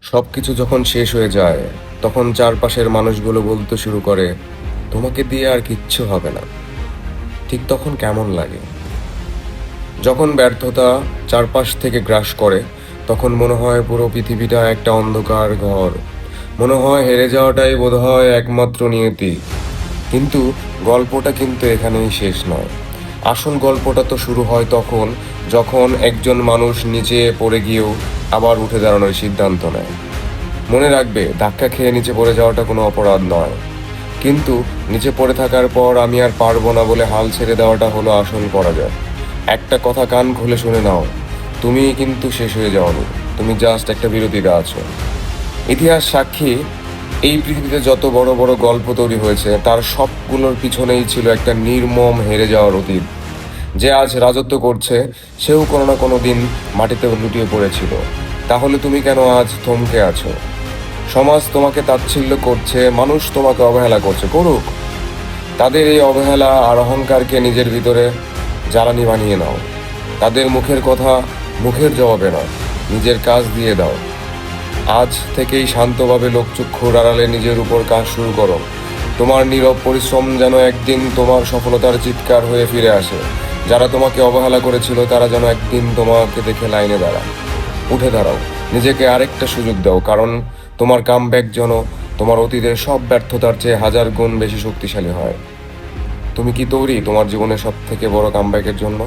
সবকিছু যখন শেষ হয়ে যায়, তখন চারপাশের মানুষগুলো বলতে শুরু করে, তোমাকে দিয়ে আর কিচ্ছু হবে না। ঠিক তখন কেমন লাগে? যখন ব্যর্থতা চারপাশ থেকে গ্রাস করে, তখন মনে হয় পুরো পৃথিবীটা একটা অন্ধকার ঘর। মনে হয় হেরে যাওয়াটাই বোধহয় একমাত্র নিয়তি। কিন্তু গল্পটা কিন্তু এখানেই শেষ নয়। আসল গল্পটা তো শুরু হয় তখন, যখন একজন মানুষ নিচে পড়ে গিয়েও আবার উঠে দাঁড়ানোর সিদ্ধান্ত নেয়। মনে রাখবে, ধাক্কা খেয়ে নিচে পড়ে যাওয়াটা কোনো অপরাধ নয়, কিন্তু নিচে পড়ে থাকার পর আমি আর পারবো না বলে হাল ছেড়ে দেওয়াটা হলো আসল পরাজয়। একটা কথা কান খুলে শুনে নাও, তুমি কিন্তু শেষ হয়ে যাওনি, তুমি জাস্ট একটা বিরতিতে আছো। ইতিহাস সাক্ষী, এই পৃথিবীতে যত বড় বড় গল্প তৈরি হয়েছে তার সবগুলোর পিছনেই ছিল একটা নির্মম হেরে যাওয়ার অতীত। যে আজ রাজত্ব করছে, সেও কোনো না কোনো দিন মাটিতে লুটিয়ে পড়েছিল। তাহলে তুমি কেন আজ থমকে আছো? সমাজ তোমাকে তাচ্ছিল্য করছে, মানুষ তোমাকে অবহেলা করছে, করুক। তাদের এই অবহেলা আর অহংকারকে নিজের ভিতরে জ্বালানি বানিয়ে নাও। তাদের মুখের কথা মুখের জবাবে নয়, নিজের কাজ দিয়ে দাও। আজ থেকেই শান্তভাবে লোকচক্ষুর আড়ালে নিজের উপর কাজ শুরু করো। তোমার নীরব পরিশ্রম যেন একদিন তোমার সফলতার চিৎকার হয়ে ফিরে আসে। যারা তোমাকে অবহেলা করেছিল তারা যেন একদিন তোমাকে দেখে লাইনে দাঁড়ায়। উঠে দাঁড়াও, নিজেকে আরেকটা সুযোগ দাও, কারণ তোমার কামব্যাক যেন তোমার অতীতের সব ব্যর্থতার চেয়ে হাজার গুণ বেশি শক্তিশালী হয়। তুমি কি তৈরি তোমার জীবনের সব থেকে বড় কামব্যাকের জন্য?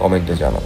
কমেন্টে জানাও।